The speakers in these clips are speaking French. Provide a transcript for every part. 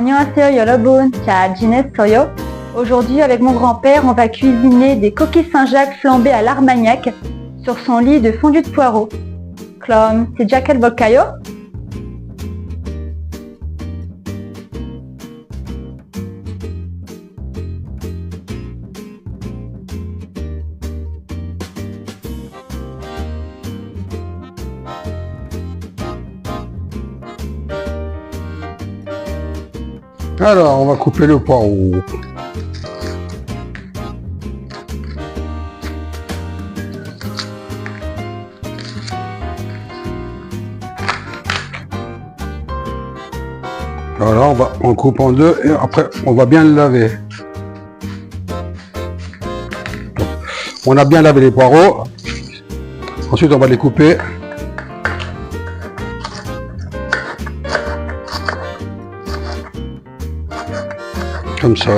안녕하세요 여러분, 잘 지냈어요? Aujourd'hui avec mon grand-père, on va cuisiner des coquilles Saint-Jacques flambées à l'armagnac sur son lit de fondu de poireaux. 그럼 시작해볼까요? Alors, on va couper le poireau. Voilà, on coupe en deux et après on va bien le laver. On a bien lavé les poireaux. Ensuite, on va les couper. Comme ça.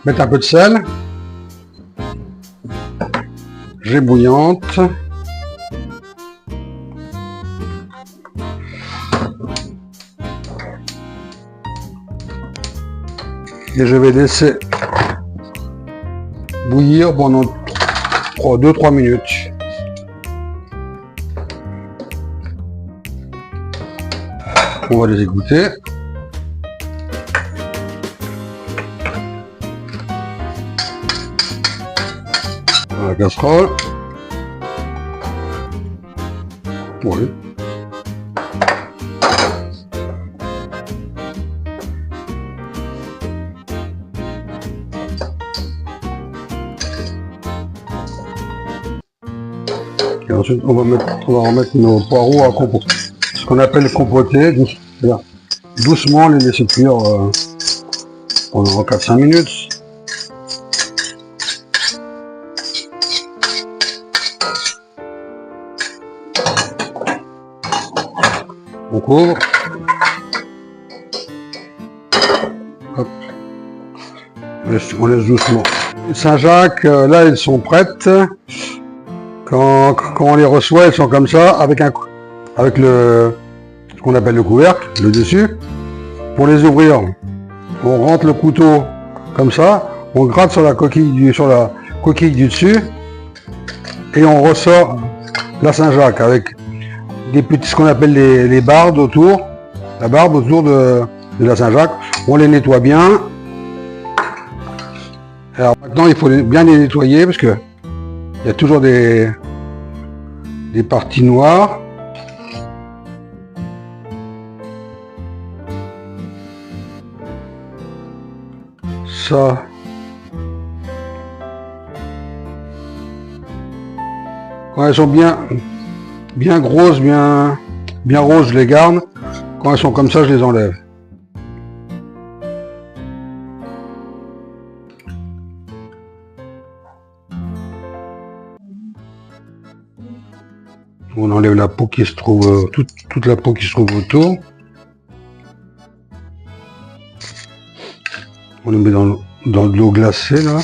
Mettre un peu de sel. J'ai bouillante. Et je vais laisser bouillir pendant 2-3 minutes. On va les égoutter. Dans la casserole. Oui. Et ensuite, on va remettre nos poireaux à compoter. Ce qu'on appelle compoter, doucement les laisser cuire pendant 4-5 minutes. On couvre. Hop. On laisse doucement. Saint-Jacques, là, elles sont prêtes. Quand on les reçoit, elles sont comme ça, avec ce qu'on appelle le couvercle, le dessus. Pour les ouvrir, on rentre le couteau comme ça, on gratte sur la coquille du dessus, et on ressort la Saint-Jacques avec des petits, ce qu'on appelle les bardes autour, la barbe autour de la Saint-Jacques. On les nettoie bien. Alors maintenant, il faut bien les nettoyer parce que il y a toujours des parties noires. Ça. Quand elles sont bien grosses, bien roses, je les garde. Quand elles sont comme ça, je les enlève. On enlève la peau qui se trouve, toute la peau qui se trouve autour. On les met dans de l'eau glacée là.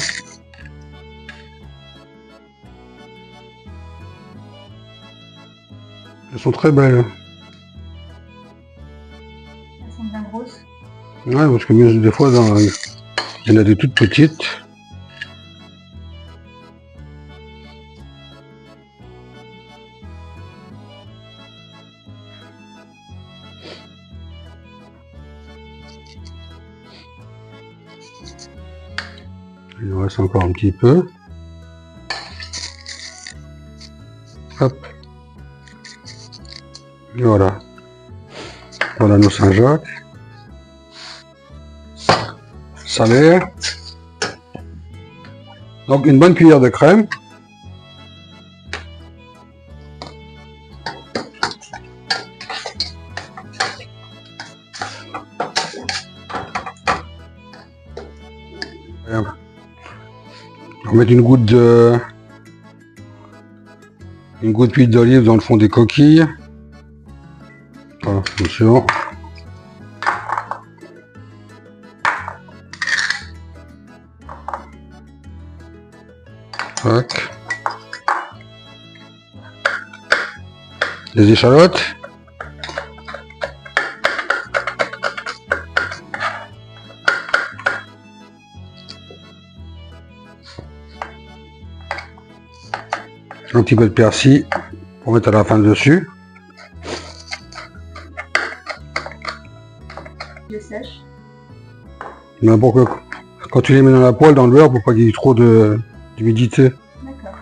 Elles sont très belles. Elles sont bien grosses. Ouais, parce que des fois, il y en a des toutes petites. Il en reste encore un petit peu. Hop. Et voilà. Voilà nos Saint-Jacques. Salé. Donc une bonne cuillère de crème. On va mettre une goutte Une goutte d'huile d'olive dans le fond des coquilles. Voilà, attention. Tac. Les échalotes. Un petit peu de persil pour mettre à la fin dessus. Je sèche. Mais pour que, quand tu les mets dans la poêle, dans le beurre, pour pas qu'il y ait trop d'humidité. D'accord.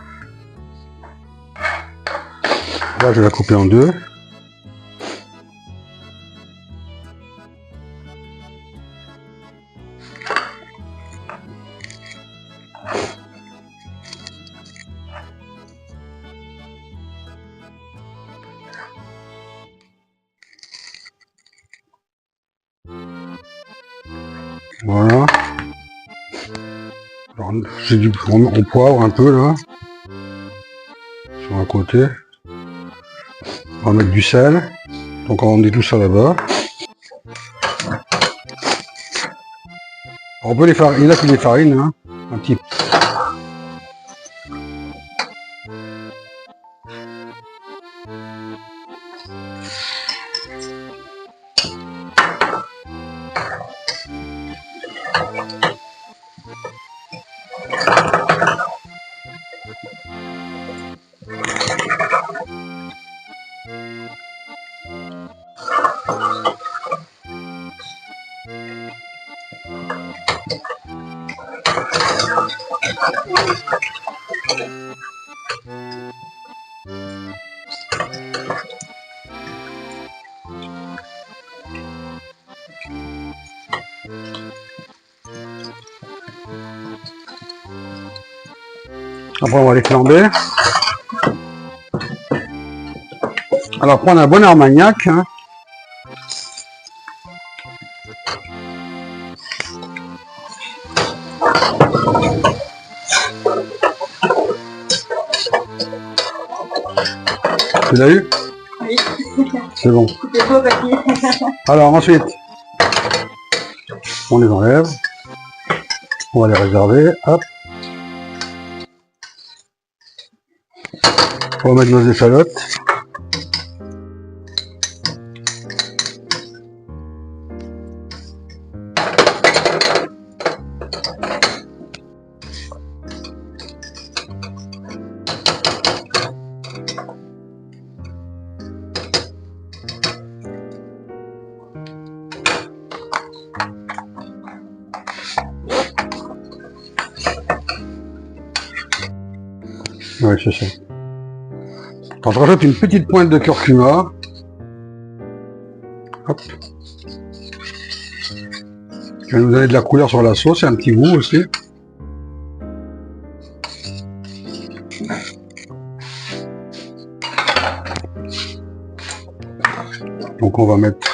Là, je vais la couper en deux. Voilà. J'ai du on poivre un peu là. Sur un côté. On va mettre du sel. Donc on dit tout ça là-bas. On peut les fariner, il a que les farines, hein. Un petit peu. Après on va les flamber. Alors prendre un bon Armagnac. Hein. Tu l'as eu? Oui. C'est bon. C'est beau, papy. Alors ensuite, on les enlève. On va les réserver. Hop. On va mettre nos échalotes. Oui, c'est ça. Quand je rajoute une petite pointe de curcuma, hop, qui va nous donner de la couleur sur la sauce et un petit goût aussi. Donc on va mettre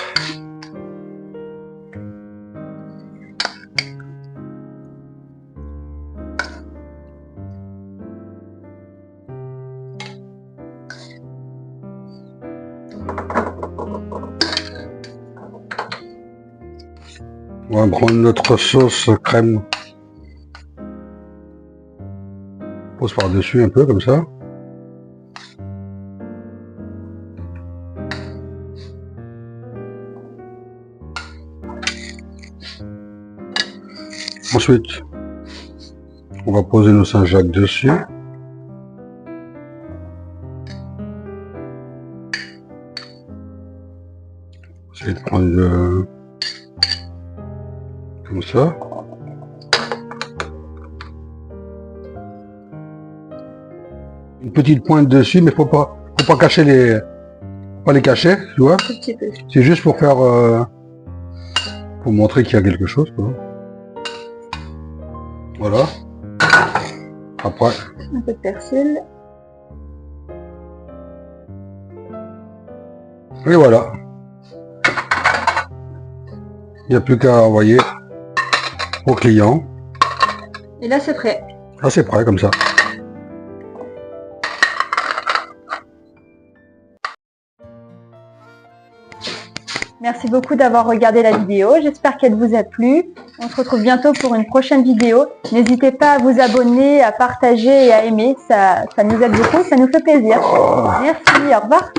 on va prendre notre sauce crème. On pose par-dessus un peu comme ça. Ensuite, on va poser nos Saint-Jacques dessus. Essayer de prendre comme ça. Une petite pointe dessus, mais faut pas cacher pas les cacher, tu vois. C'est juste pour faire, pour montrer qu'il y a quelque chose, quoi. Voilà. Après. Un peu de persil. Et voilà. Il n'y a plus qu'à envoyer au client. Et là c'est prêt. Là c'est prêt comme ça. Merci beaucoup d'avoir regardé la vidéo. J'espère qu'elle vous a plu. On se retrouve bientôt pour une prochaine vidéo. N'hésitez pas à vous abonner, à partager et à aimer. Ça nous aide beaucoup, ça nous fait plaisir. Merci, au revoir.